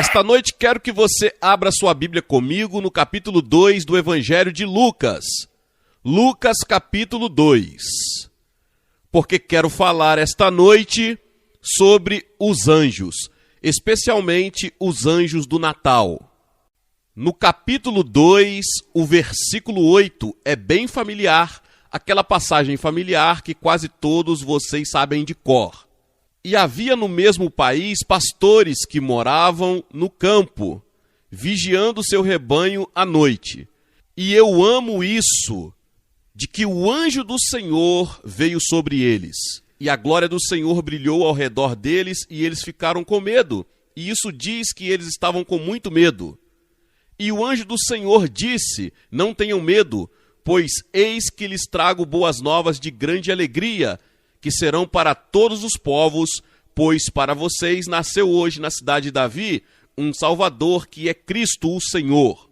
Esta noite quero que você abra sua Bíblia comigo no capítulo 2 do Evangelho de Lucas. Lucas capítulo 2. Porque quero falar esta noite sobre os anjos, especialmente os anjos do Natal. No capítulo 2, o versículo 8 é bem familiar, aquela passagem familiar que quase todos vocês sabem de cor. E havia no mesmo país pastores que moravam no campo, vigiando seu rebanho à noite. E eu amo isso, de que o anjo do Senhor veio sobre eles. E a glória do Senhor brilhou ao redor deles e eles ficaram com medo. E isso diz que eles estavam com muito medo. E o anjo do Senhor disse: não tenham medo, pois eis que lhes trago boas novas de grande alegria, que serão para todos os povos, pois para vocês nasceu hoje na cidade de Davi um Salvador, que é Cristo o Senhor.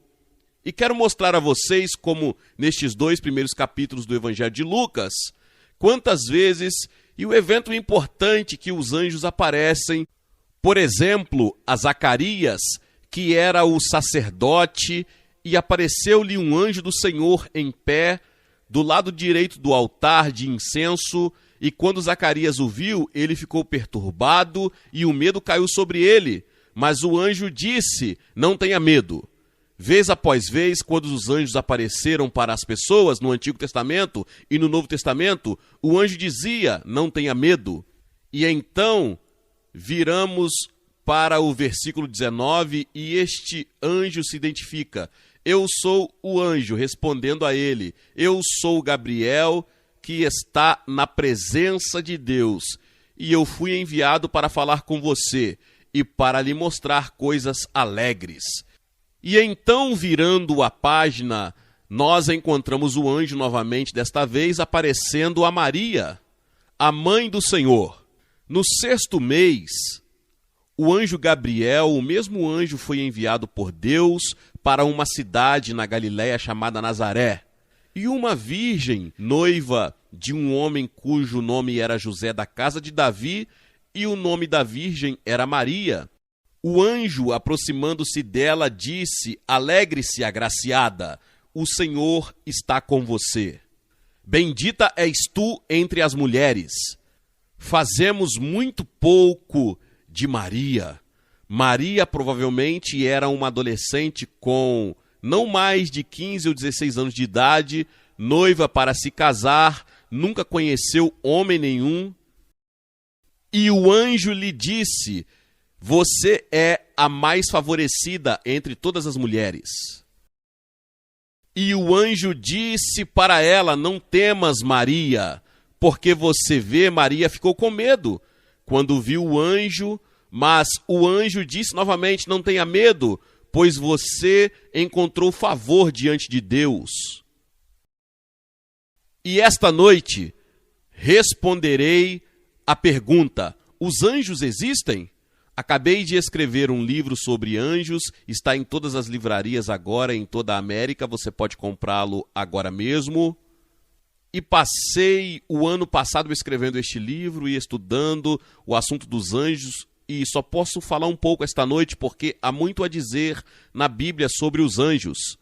E quero mostrar a vocês como nestes 2 primeiros capítulos do Evangelho de Lucas, quantas vezes e o evento importante que os anjos aparecem. Por exemplo, a Zacarias, que era o sacerdote, e apareceu-lhe um anjo do Senhor em pé, do lado direito do altar de incenso, e quando Zacarias o viu, ele ficou perturbado e o medo caiu sobre ele. Mas o anjo disse: não tenha medo. Vez após vez, quando os anjos apareceram para as pessoas no Antigo Testamento e no Novo Testamento, o anjo dizia: não tenha medo. E então, viramos para o versículo 19 e este anjo se identifica. Eu sou o anjo, respondendo a ele. Eu sou Gabriel, que está na presença de Deus, e eu fui enviado para falar com você e para lhe mostrar coisas alegres. E então, virando a página, nós encontramos o anjo novamente, desta vez aparecendo a Maria, a mãe do Senhor. No 6º mês, o anjo Gabriel, o mesmo anjo, foi enviado por Deus para uma cidade na Galiléia chamada Nazaré. E uma virgem, noiva de um homem cujo nome era José, da casa de Davi, e o nome da virgem era Maria. O anjo, aproximando-se dela, disse: alegre-se, agraciada, o Senhor está com você. Bendita és tu entre as mulheres. Fazemos muito pouco de Maria. Maria provavelmente era uma adolescente com não mais de 15 ou 16 anos de idade, noiva para se casar, nunca conheceu homem nenhum. E o anjo lhe disse: você é a mais favorecida entre todas as mulheres. E o anjo disse para ela: não temas, Maria, porque você vê, Maria ficou com medo quando viu o anjo, mas o anjo disse novamente: não tenha medo, pois você encontrou favor diante de Deus. E esta noite responderei a pergunta: os anjos existem? Acabei de escrever um livro sobre anjos, está em todas as livrarias agora, em toda a América, você pode comprá-lo agora mesmo. E passei o ano passado escrevendo este livro e estudando o assunto dos anjos, e só posso falar um pouco esta noite porque há muito a dizer na Bíblia sobre os anjos.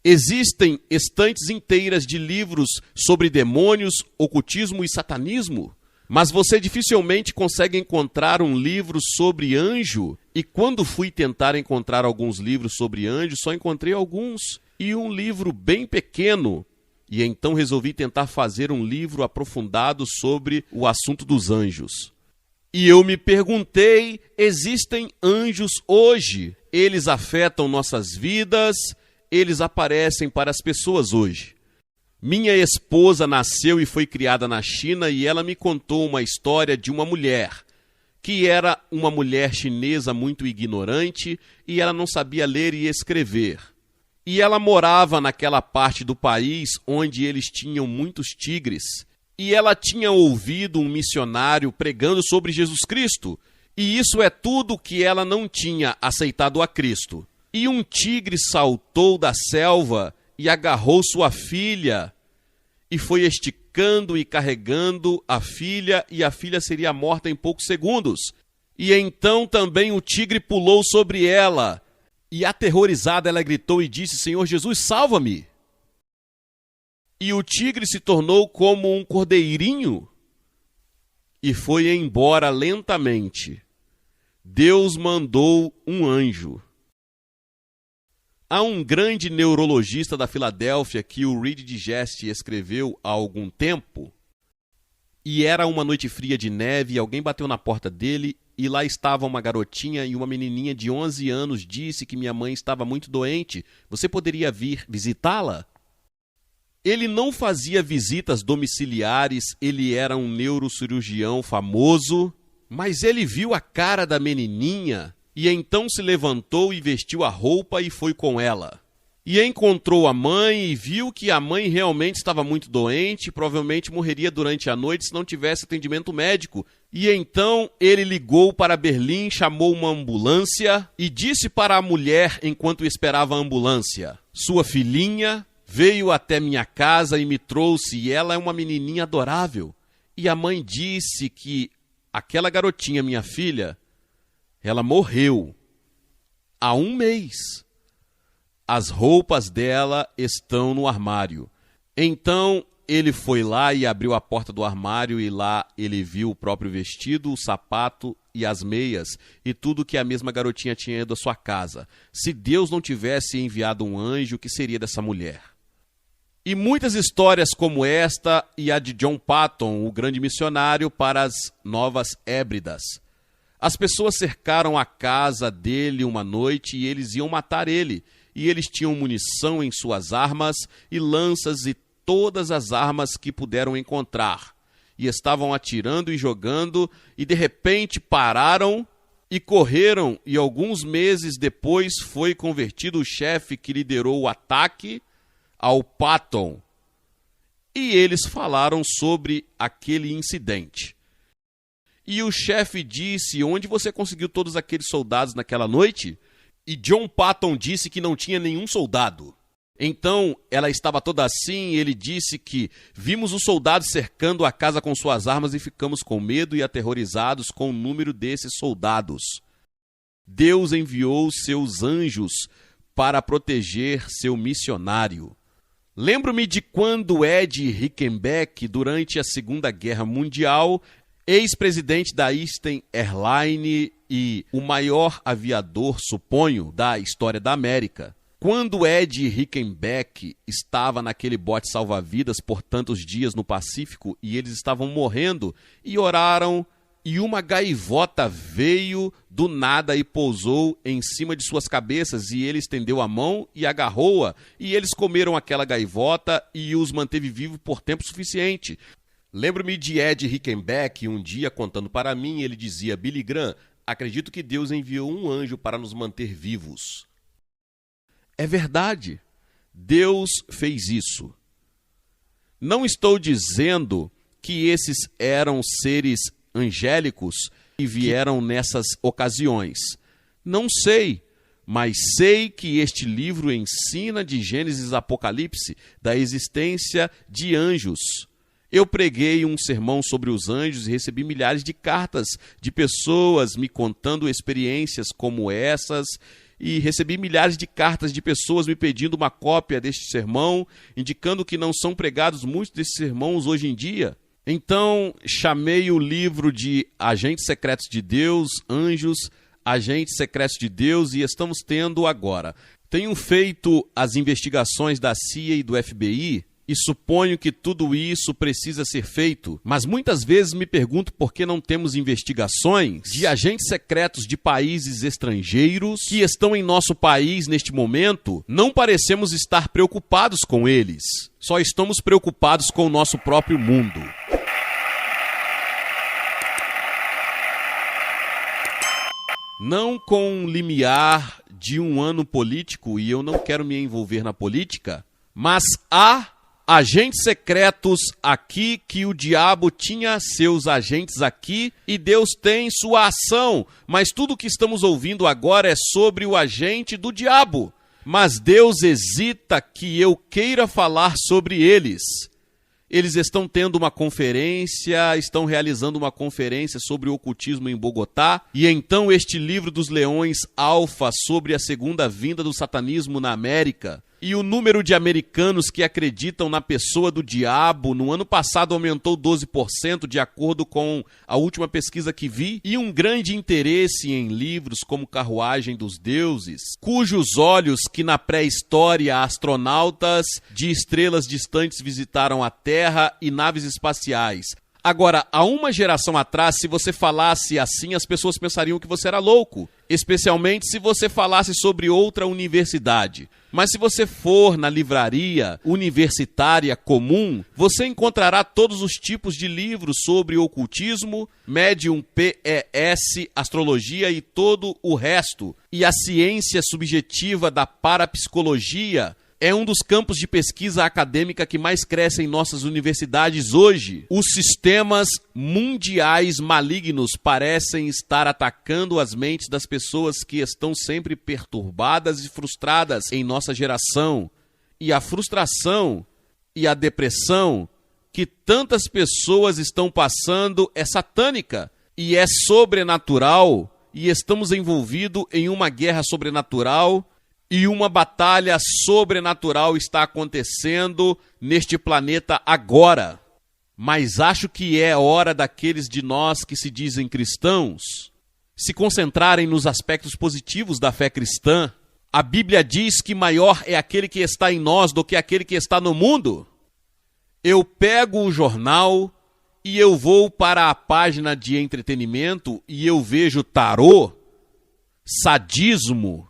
Existem estantes inteiras de livros sobre demônios, ocultismo e satanismo, mas você dificilmente consegue encontrar um livro sobre anjo. E quando fui tentar encontrar alguns livros sobre anjos, só encontrei alguns e um livro bem pequeno. E então resolvi tentar fazer um livro aprofundado sobre o assunto dos anjos. E eu me perguntei: existem anjos hoje? Eles afetam nossas vidas, eles aparecem para as pessoas hoje. Minha esposa nasceu e foi criada na China e ela me contou uma história de uma mulher, que era uma mulher chinesa muito ignorante e ela não sabia ler e escrever. E ela morava naquela parte do país onde eles tinham muitos tigres. E ela tinha ouvido um missionário pregando sobre Jesus Cristo. E isso é tudo que ela não tinha aceitado a Cristo. E um tigre saltou da selva e agarrou sua filha. E foi esticando e carregando a filha, e a filha seria morta em poucos segundos. E então também o tigre pulou sobre ela. E aterrorizada ela gritou e disse: Senhor Jesus, salva-me! E o tigre se tornou como um cordeirinho e foi embora lentamente. Deus mandou um anjo. Há um grande neurologista da Filadélfia que o Reed Digest escreveu há algum tempo. E era uma noite fria de neve e alguém bateu na porta dele e lá estava uma garotinha e uma menininha de 11 anos disse que minha mãe estava muito doente. Você poderia vir visitá-la? Ele não fazia visitas domiciliares, ele era um neurocirurgião famoso, mas ele viu a cara da menininha e então se levantou e vestiu a roupa e foi com ela. E encontrou a mãe e viu que a mãe realmente estava muito doente, provavelmente morreria durante a noite se não tivesse atendimento médico. E então ele ligou para Berlim, chamou uma ambulância e disse para a mulher enquanto esperava a ambulância: sua filhinha veio até minha casa e me trouxe, e ela é uma menininha adorável. E a mãe disse que aquela garotinha, minha filha, ela morreu há 1 mês. As roupas dela estão no armário. Então ele foi lá e abriu a porta do armário e lá ele viu o próprio vestido, o sapato e as meias e tudo que a mesma garotinha tinha ido à sua casa. Se Deus não tivesse enviado um anjo, o que seria dessa mulher? E muitas histórias como esta e a de John Paton, o grande missionário para as Novas Hébridas. As pessoas cercaram a casa dele uma noite e eles iam matar ele. E eles tinham munição em suas armas e lanças e todas as armas que puderam encontrar. E estavam atirando e jogando e de repente pararam e correram. E alguns meses depois foi convertido o chefe que liderou o ataque ao Patton. E eles falaram sobre aquele incidente. E o chefe disse: onde você conseguiu todos aqueles soldados naquela noite? E John Paton disse que não tinha nenhum soldado. Então ela estava toda assim e ele disse que vimos os soldados cercando a casa com suas armas e ficamos com medo e aterrorizados com o número desses soldados. Deus enviou seus anjos para proteger seu missionário. Lembro-me de quando Ed Rickenback, durante a Segunda Guerra Mundial, ex-presidente da Eastern Airlines e o maior aviador, suponho, da história da América. Quando Ed Rickenback estava naquele bote salva-vidas por tantos dias no Pacífico e eles estavam morrendo e oraram, e uma gaivota veio do nada e pousou em cima de suas cabeças e ele estendeu a mão e agarrou-a e eles comeram aquela gaivota e os manteve vivos por tempo suficiente. Lembro-me de Ed Rickenback um dia contando para mim, ele dizia: Billy Graham, acredito que Deus enviou um anjo para nos manter vivos. É verdade, Deus fez isso. Não estou dizendo que esses eram seres angélicos que vieram nessas ocasiões. Não sei, mas sei que este livro ensina de Gênesis a Apocalipse da existência de anjos. Eu preguei um sermão sobre os anjos e recebi milhares de cartas de pessoas me contando experiências como essas e recebi milhares de cartas de pessoas me pedindo uma cópia deste sermão, indicando que não são pregados muitos desses sermões hoje em dia. Então, chamei o livro de Agentes Secretos de Deus, Anjos, Agentes Secretos de Deus, e estamos tendo agora. Tenho feito as investigações da CIA e do FBI, e suponho que tudo isso precisa ser feito, mas muitas vezes me pergunto por que não temos investigações de agentes secretos de países estrangeiros que estão em nosso país neste momento. Não parecemos estar preocupados com eles, só estamos preocupados com o nosso próprio mundo. Não com o limiar de um ano político, e eu não quero me envolver na política, mas há agentes secretos aqui, que o diabo tinha seus agentes aqui e Deus tem sua ação. Mas tudo que estamos ouvindo agora é sobre o agente do diabo. Mas Deus hesita que eu queira falar sobre eles. Eles estão tendo uma conferência, estão realizando uma conferência sobre o ocultismo em Bogotá, e então este livro dos leões alfa sobre a segunda vinda do satanismo na América, e o número de americanos que acreditam na pessoa do diabo no ano passado aumentou 12%, de acordo com a última pesquisa que vi, e um grande interesse em livros como Carruagem dos Deuses, cujos olhos que na pré-história astronautas de estrelas distantes visitaram a Terra e naves espaciais. Agora, há uma geração atrás, se você falasse assim, as pessoas pensariam que você era louco, especialmente se você falasse sobre outra universidade. Mas se você for na livraria universitária comum, você encontrará todos os tipos de livros sobre ocultismo, médium, PES, astrologia e todo o resto. E a ciência subjetiva da parapsicologia é um dos campos de pesquisa acadêmica que mais cresce em nossas universidades hoje. Os sistemas mundiais malignos parecem estar atacando as mentes das pessoas que estão sempre perturbadas e frustradas em nossa geração. E a frustração e a depressão que tantas pessoas estão passando é satânica e é sobrenatural, e estamos envolvidos em uma guerra sobrenatural. E uma batalha sobrenatural está acontecendo neste planeta agora. Mas acho que é hora daqueles de nós que se dizem cristãos se concentrarem nos aspectos positivos da fé cristã. A Bíblia diz que maior é aquele que está em nós do que aquele que está no mundo. Eu pego o jornal e eu vou para a página de entretenimento e eu vejo tarô, sadismo,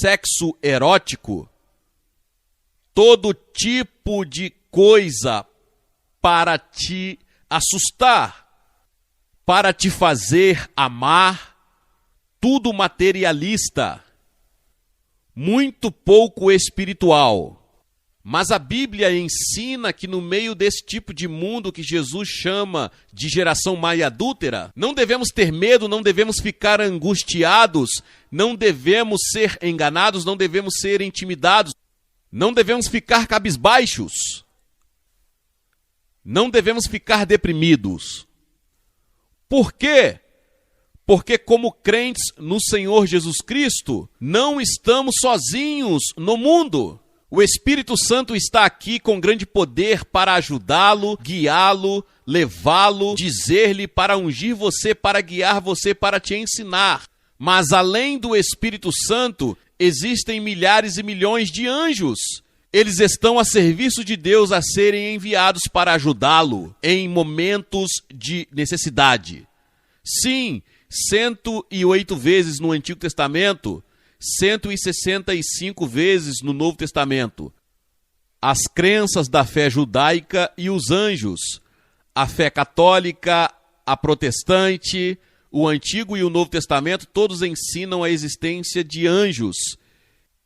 sexo erótico, todo tipo de coisa para te assustar, para te fazer amar, tudo materialista, muito pouco espiritual. Mas a Bíblia ensina que no meio desse tipo de mundo que Jesus chama de geração má e adúltera, não devemos ter medo, não devemos ficar angustiados, não devemos ser enganados, não devemos ser intimidados, não devemos ficar cabisbaixos, não devemos ficar deprimidos. Por quê? Porque como crentes no Senhor Jesus Cristo, não estamos sozinhos no mundo. O Espírito Santo está aqui com grande poder para ajudá-lo, guiá-lo, levá-lo, dizer-lhe para ungir você, para guiar você, para te ensinar. Mas além do Espírito Santo, existem milhares e milhões de anjos. Eles estão a serviço de Deus a serem enviados para ajudá-lo em momentos de necessidade. Sim, 108 vezes no Antigo Testamento, 165 vezes no Novo Testamento. As crenças da fé judaica e os anjos, a fé católica, a protestante, o Antigo e o Novo Testamento, todos ensinam a existência de anjos.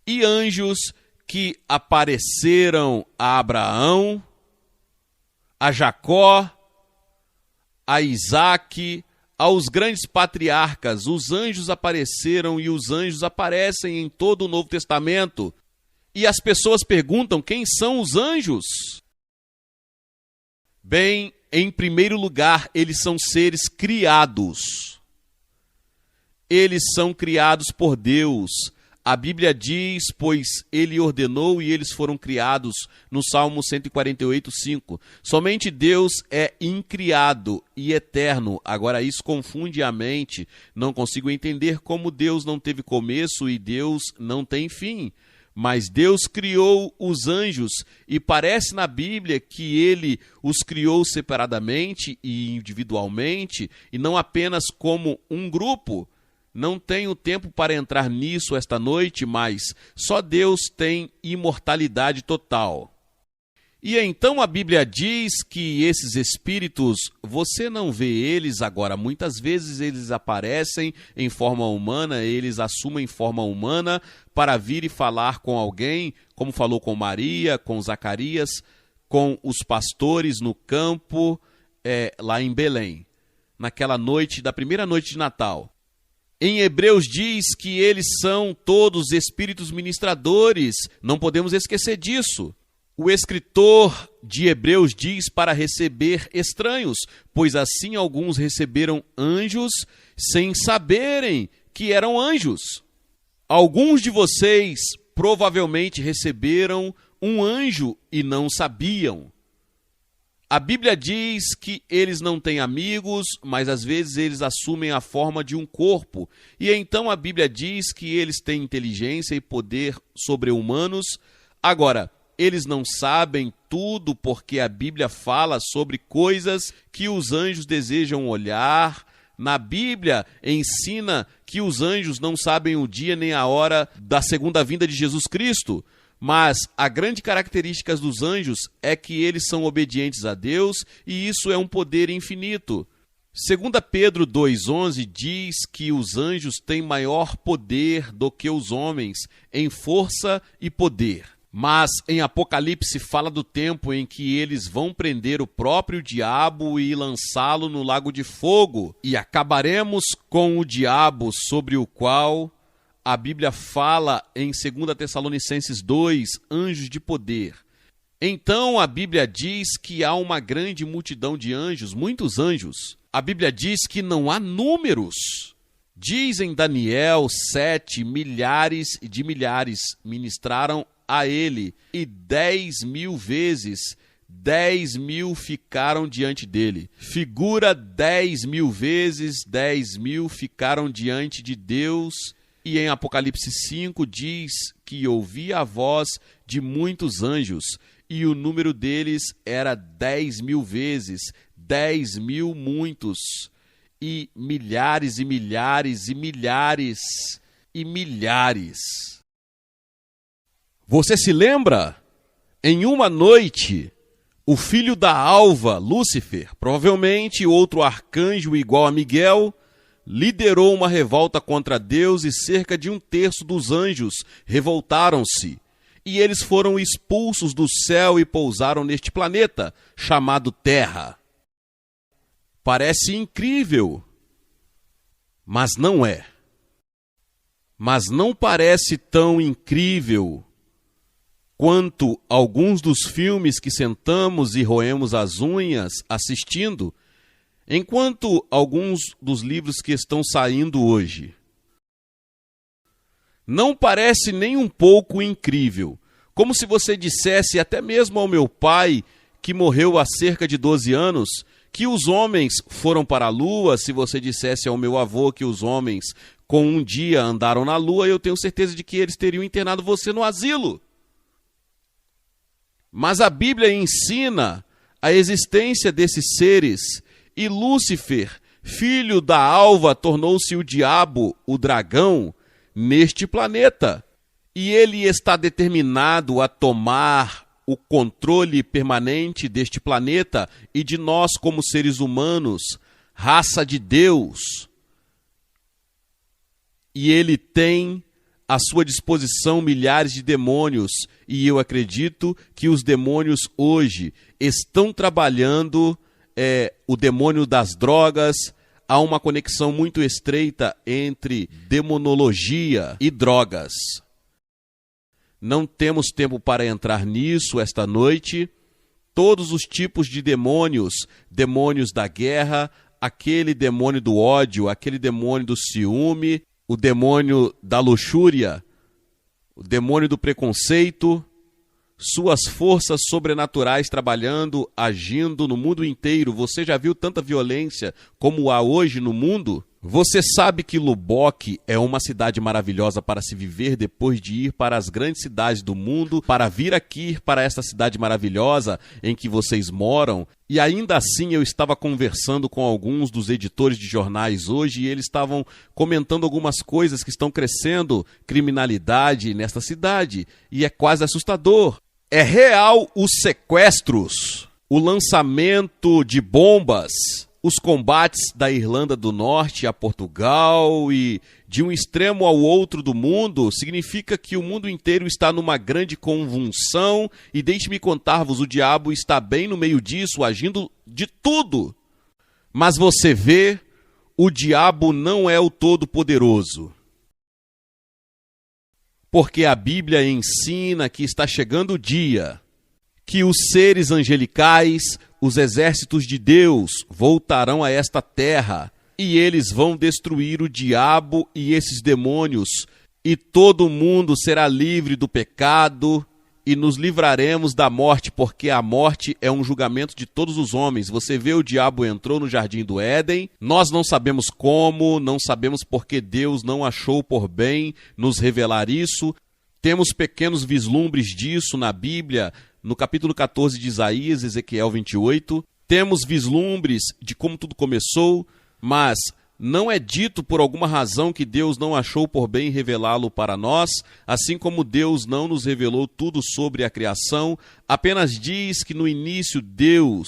E anjos que apareceram a Abraão, a Jacó, a Isaac, aos grandes patriarcas. Os anjos apareceram e os anjos aparecem em todo o Novo Testamento. E as pessoas perguntam: quem são os anjos? Bem, em primeiro lugar, eles são seres criados. Eles são criados por Deus. A Bíblia diz: pois ele ordenou e eles foram criados, no Salmo 148:5. Somente Deus é incriado e eterno. Agora isso confunde a mente. Não consigo entender como Deus não teve começo e Deus não tem fim. Mas Deus criou os anjos e parece na Bíblia que ele os criou separadamente e individualmente e não apenas como um grupo. Não tenho tempo para entrar nisso esta noite, mas só Deus tem imortalidade total. E então a Bíblia diz que esses espíritos, você não vê eles agora. Muitas vezes eles aparecem em forma humana, eles assumem forma humana para vir e falar com alguém, como falou com Maria, com Zacarias, com os pastores no campo, lá em Belém, naquela noite, da primeira noite de Natal. Em Hebreus diz que eles são todos espíritos ministradores, não podemos esquecer disso. O escritor de Hebreus diz para receber estranhos, pois assim alguns receberam anjos sem saberem que eram anjos. Alguns de vocês provavelmente receberam um anjo e não sabiam. A Bíblia diz que eles não têm amigos, mas às vezes eles assumem a forma de um corpo. E então a Bíblia diz que eles têm inteligência e poder sobre-humanos. Agora, eles não sabem tudo porque a Bíblia fala sobre coisas que os anjos desejam olhar. Na Bíblia ensina que os anjos não sabem o dia nem a hora da segunda vinda de Jesus Cristo. Mas a grande característica dos anjos é que eles são obedientes a Deus e isso é um poder infinito. 2 Pedro 2,11 diz que os anjos têm maior poder do que os homens em força e poder. Mas em Apocalipse fala do tempo em que eles vão prender o próprio diabo e lançá-lo no lago de fogo. E acabaremos com o diabo, sobre o qual a Bíblia fala em 2 Tessalonicenses 2, anjos de poder. Então a Bíblia diz que há uma grande multidão de anjos, muitos anjos. A Bíblia diz que não há números. Diz em Daniel 7, milhares de milhares ministraram a ele, e 10.000 vezes 10.000 ficaram diante dele. Figura 10.000 vezes 10.000 ficaram diante de Deus. E em Apocalipse 5 diz que ouvia a voz de muitos anjos, e o número deles era 10.000 vezes, 10.000 muitos, e milhares e milhares e milhares e milhares. Você se lembra? Em uma noite, o filho da alva, Lúcifer, provavelmente outro arcanjo igual a Miguel, liderou uma revolta contra Deus e cerca de 1/3 dos anjos revoltaram-se. E eles foram expulsos do céu e pousaram neste planeta, chamado Terra. Parece incrível, mas não é. Mas não parece tão incrível quanto alguns dos filmes que sentamos e roemos as unhas assistindo, enquanto alguns dos livros que estão saindo hoje. Não parece nem um pouco incrível, como se você dissesse até mesmo ao meu pai, que morreu há cerca de 12 anos, que os homens foram para a lua. Se você dissesse ao meu avô que os homens com um dia andaram na lua, eu tenho certeza de que eles teriam internado você no asilo. Mas a Bíblia ensina a existência desses seres, e Lúcifer, filho da alva, tornou-se o diabo, o dragão, neste planeta. E ele está determinado a tomar o controle permanente deste planeta e de nós como seres humanos, raça de Deus. E ele tem à sua disposição milhares de demônios, e eu acredito que os demônios hoje estão trabalhando, o demônio das drogas. Há uma conexão muito estreita entre demonologia e drogas. Não temos tempo para entrar nisso esta noite. Todos os tipos de demônios, demônios da guerra, aquele demônio do ódio, aquele demônio do ciúme, o demônio da luxúria, o demônio do preconceito, suas forças sobrenaturais trabalhando, agindo no mundo inteiro. Você já viu tanta violência como há hoje no mundo? Você sabe que Lubbock é uma cidade maravilhosa para se viver depois de ir para as grandes cidades do mundo, para vir aqui para esta cidade maravilhosa em que vocês moram. E ainda assim eu estava conversando com alguns dos editores de jornais hoje e eles estavam comentando algumas coisas que estão crescendo, criminalidade nesta cidade, e é quase assustador. É real os sequestros, o lançamento de bombas, os combates da Irlanda do Norte a Portugal e de um extremo ao outro do mundo. Significa que o mundo inteiro está numa grande convulsão e deixe-me contar-vos, o diabo está bem no meio disso, agindo de tudo. Mas você vê, o diabo não é o Todo-Poderoso. Porque a Bíblia ensina que está chegando o dia que os seres angelicais, os exércitos de Deus, voltarão a esta terra e eles vão destruir o diabo e esses demônios, e todo mundo será livre do pecado e nos livraremos da morte, porque a morte é um julgamento de todos os homens. Você vê, o diabo entrou no jardim do Éden, nós não sabemos como, não sabemos porque Deus não achou por bem nos revelar isso. Temos pequenos vislumbres disso na Bíblia, no capítulo 14 de Isaías, Ezequiel 28. Temos vislumbres de como tudo começou, mas não é dito por alguma razão que Deus não achou por bem revelá-lo para nós, assim como Deus não nos revelou tudo sobre a criação, apenas diz que no início Deus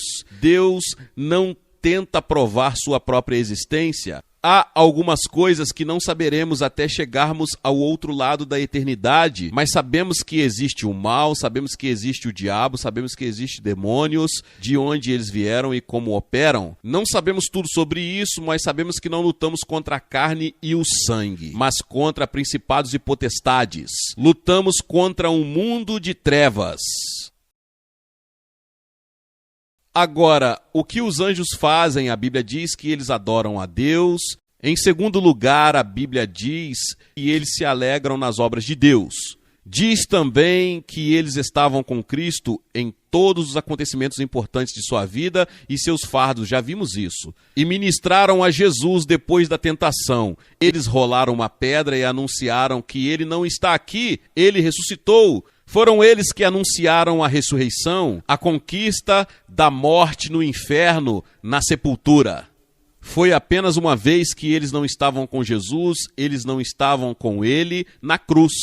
não tenta provar sua própria existência. Há algumas coisas que não saberemos até chegarmos ao outro lado da eternidade, mas sabemos que existe o mal, sabemos que existe o diabo, sabemos que existe demônios, de onde eles vieram e como operam. Não sabemos tudo sobre isso, mas sabemos que não lutamos contra a carne e o sangue, mas contra principados e potestades. Lutamos contra um mundo de trevas. Agora, o que os anjos fazem? A Bíblia diz que eles adoram a Deus. Em segundo lugar, a Bíblia diz que eles se alegram nas obras de Deus. Diz também que eles estavam com Cristo em todos os acontecimentos importantes de sua vida e seus fardos, já vimos isso. E ministraram a Jesus depois da tentação. Eles rolaram uma pedra e anunciaram que ele não está aqui, ele ressuscitou. Foram eles que anunciaram a ressurreição, a conquista da morte no inferno, na sepultura. Foi apenas uma vez que eles não estavam com Jesus, eles não estavam com ele na cruz.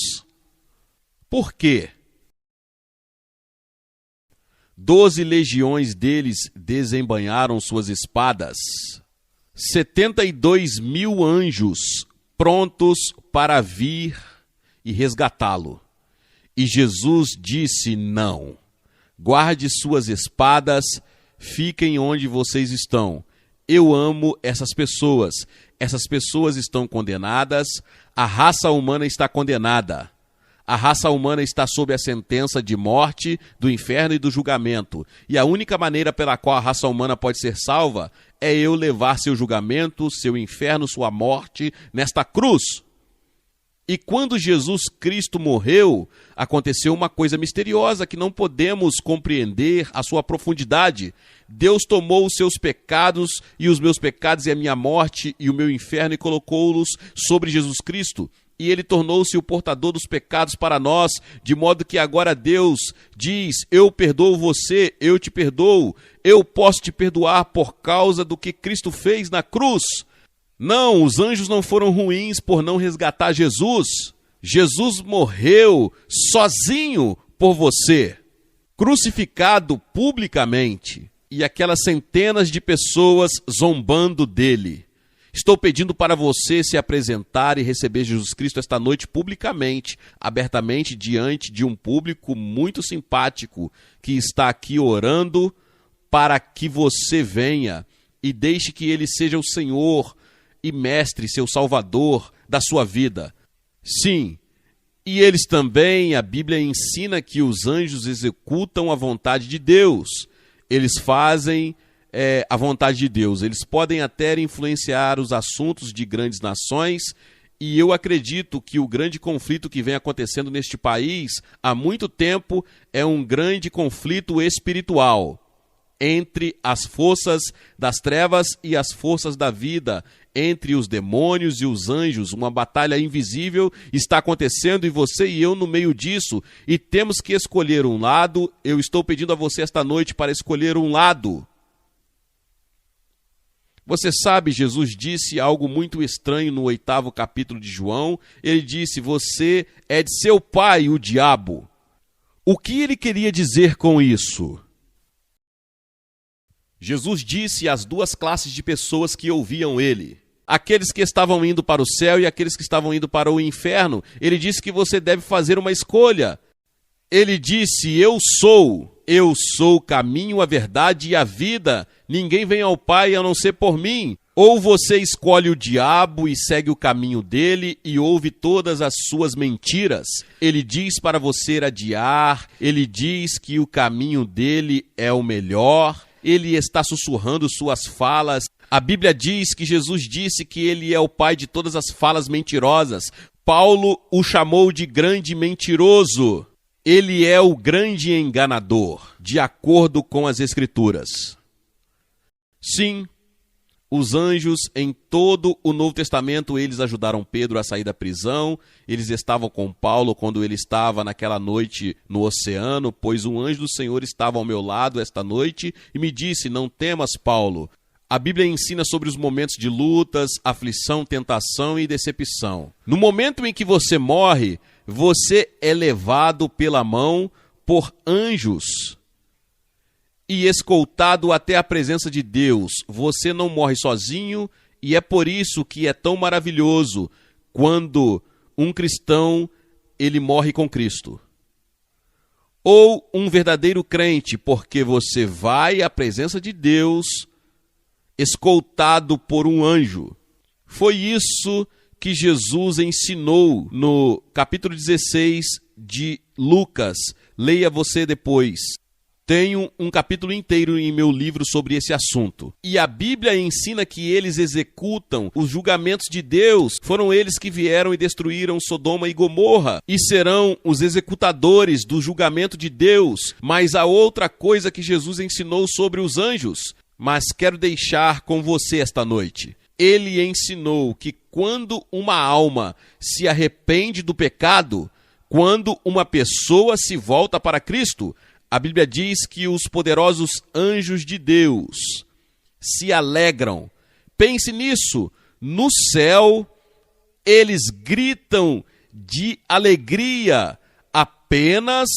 Por quê? 12 legiões deles desembainharam suas espadas. 72 mil anjos prontos para vir e resgatá-lo. E Jesus disse: não, guarde suas espadas, fiquem onde vocês estão. Eu amo essas pessoas estão condenadas, a raça humana está condenada. A raça humana está sob a sentença de morte, do inferno e do julgamento. E a única maneira pela qual a raça humana pode ser salva é eu levar seu julgamento, seu inferno, sua morte nesta cruz. E quando Jesus Cristo morreu, aconteceu uma coisa misteriosa que não podemos compreender a sua profundidade. Deus tomou os seus pecados e os meus pecados e a minha morte e o meu inferno e colocou-los sobre Jesus Cristo. E ele tornou-se o portador dos pecados para nós, de modo que agora Deus diz: eu perdoo você, eu te perdoo, eu posso te perdoar por causa do que Cristo fez na cruz. Não, os anjos não foram ruins por não resgatar Jesus. Jesus morreu sozinho por você, crucificado publicamente, e aquelas centenas de pessoas zombando dele. Estou pedindo para você se apresentar e receber Jesus Cristo esta noite publicamente, abertamente, diante de um público muito simpático que está aqui orando para que você venha e deixe que ele seja o Senhor e mestre, seu salvador da sua vida. Sim, e eles também, a Bíblia ensina que os anjos executam a vontade de Deus. Eles fazem a vontade de Deus. Eles podem até influenciar os assuntos de grandes nações, e eu acredito que o grande conflito que vem acontecendo neste país há muito tempo é um grande conflito espiritual entre as forças das trevas e as forças da vida, entre os demônios e os anjos. Uma batalha invisível está acontecendo e você e eu no meio disso, e temos que escolher um lado. Eu estou pedindo a você esta noite para escolher um lado. Você sabe, Jesus disse algo muito estranho no 8º capítulo de João. Ele disse: você é de seu pai, o diabo. O que ele queria dizer com isso? Jesus disse às duas classes de pessoas que ouviam ele, aqueles que estavam indo para o céu e aqueles que estavam indo para o inferno. Ele disse que você deve fazer uma escolha. Ele disse: eu sou o caminho, a verdade e a vida. Ninguém vem ao Pai a não ser por mim. Ou você escolhe o diabo e segue o caminho dele e ouve todas as suas mentiras. Ele diz para você adiar, ele diz que o caminho dele é o melhor, ele está sussurrando suas falas. A Bíblia diz que Jesus disse que ele é o pai de todas as falas mentirosas. Paulo o chamou de grande mentiroso. Ele é o grande enganador, de acordo com as Escrituras. Sim, os anjos em todo o Novo Testamento, eles ajudaram Pedro a sair da prisão. Eles estavam com Paulo quando ele estava naquela noite no oceano, pois um anjo do Senhor estava ao meu lado esta noite e me disse: não temas, Paulo. A Bíblia ensina sobre os momentos de lutas, aflição, tentação e decepção. No momento em que você morre, você é levado pela mão por anjos e escoltado até a presença de Deus. Você não morre sozinho, e é por isso que é tão maravilhoso quando um cristão ele morre com Cristo. Ou um verdadeiro crente, porque você vai à presença de Deus escoltado por um anjo. Foi isso que Jesus ensinou no capítulo 16 de Lucas. Leia você depois. Tenho um capítulo inteiro em meu livro sobre esse assunto. E a Bíblia ensina que eles executam os julgamentos de Deus. Foram eles que vieram e destruíram Sodoma e Gomorra. E serão os executadores do julgamento de Deus. Mas há outra coisa que Jesus ensinou sobre os anjos. Mas quero deixar com você esta noite. Ele ensinou que quando uma alma se arrepende do pecado, quando uma pessoa se volta para Cristo, a Bíblia diz que os poderosos anjos de Deus se alegram. Pense nisso. No céu, eles gritam de alegria. Apenas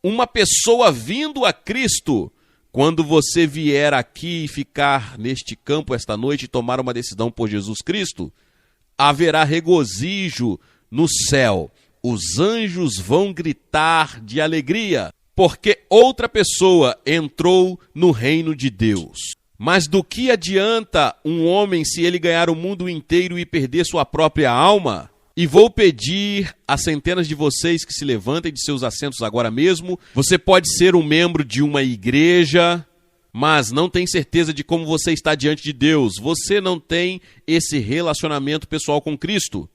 uma pessoa vindo a Cristo. Quando você vier aqui e ficar neste campo esta noite e tomar uma decisão por Jesus Cristo, haverá regozijo no céu. Os anjos vão gritar de alegria, porque outra pessoa entrou no reino de Deus. Mas do que adianta um homem se ele ganhar o mundo inteiro e perder sua própria alma? E vou pedir a centenas de vocês que se levantem de seus assentos agora mesmo. Você pode ser um membro de uma igreja, mas não tem certeza de como você está diante de Deus. Você não tem esse relacionamento pessoal com Cristo.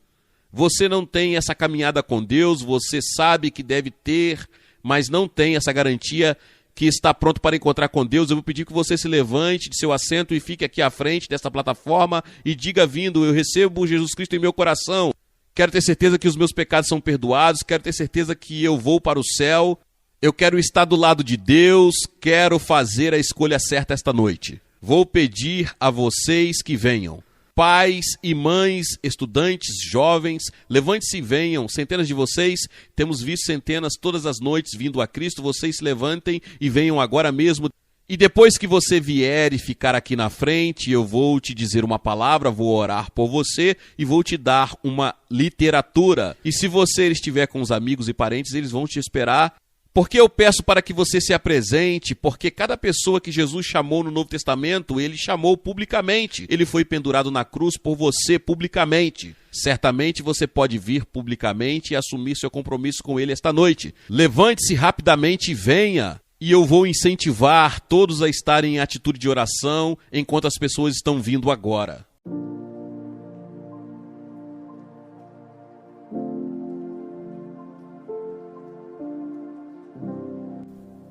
Você não tem essa caminhada com Deus. Você sabe que deve ter, mas não tem essa garantia que está pronto para encontrar com Deus. Eu vou pedir que você se levante de seu assento e fique aqui à frente desta plataforma e diga vindo: eu recebo Jesus Cristo em meu coração. Quero ter certeza que os meus pecados são perdoados, quero ter certeza que eu vou para o céu, eu quero estar do lado de Deus, quero fazer a escolha certa esta noite. Vou pedir a vocês que venham. Pais e mães, estudantes, jovens, levante-se e venham. Centenas de vocês, temos visto centenas todas as noites vindo a Cristo. Vocês se levantem e venham agora mesmo. E depois que você vier e ficar aqui na frente, eu vou te dizer uma palavra, vou orar por você e vou te dar uma literatura. E se você estiver com os amigos e parentes, eles vão te esperar. Porque eu peço para que você se apresente, porque cada pessoa que Jesus chamou no Novo Testamento, ele chamou publicamente. Ele foi pendurado na cruz por você publicamente. Certamente você pode vir publicamente e assumir seu compromisso com ele esta noite. Levante-se rapidamente e venha. E eu vou incentivar todos a estarem em atitude de oração enquanto as pessoas estão vindo agora.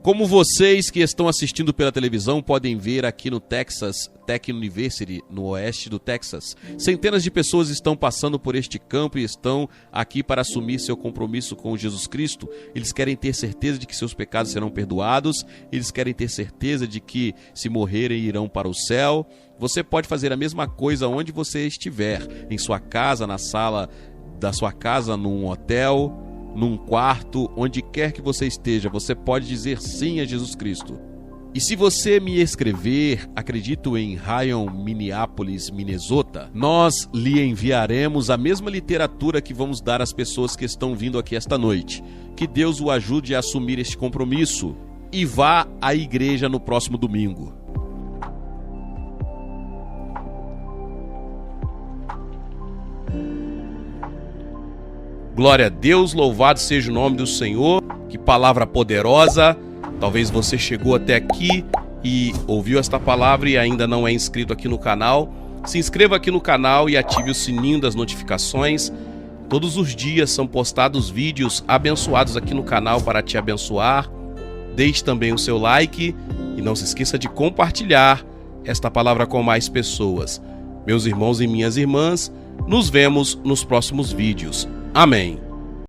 Como vocês que estão assistindo pela televisão podem ver aqui no Texas Tech University, no oeste do Texas, centenas de pessoas estão passando por este campo e estão aqui para assumir seu compromisso com Jesus Cristo. Eles querem ter certeza de que seus pecados serão perdoados, eles querem ter certeza de que, se morrerem, irão para o céu. Você pode fazer a mesma coisa onde você estiver, em sua casa, na sala da sua casa, num hotel, num quarto, onde quer que você esteja, você pode dizer sim a Jesus Cristo. E se você me escrever, acredito em Ryan, Minneapolis, Minnesota, nós lhe enviaremos a mesma literatura que vamos dar às pessoas que estão vindo aqui esta noite. Que Deus o ajude a assumir este compromisso e vá à igreja no próximo domingo. Glória a Deus, louvado seja o nome do Senhor. Que palavra poderosa. Talvez você chegou até aqui e ouviu esta palavra e ainda não é inscrito aqui no canal. Se inscreva aqui no canal e ative o sininho das notificações. Todos os dias são postados vídeos abençoados aqui no canal para te abençoar. Deixe também o seu like e não se esqueça de compartilhar esta palavra com mais pessoas. Meus irmãos e minhas irmãs, nos vemos nos próximos vídeos. Amém.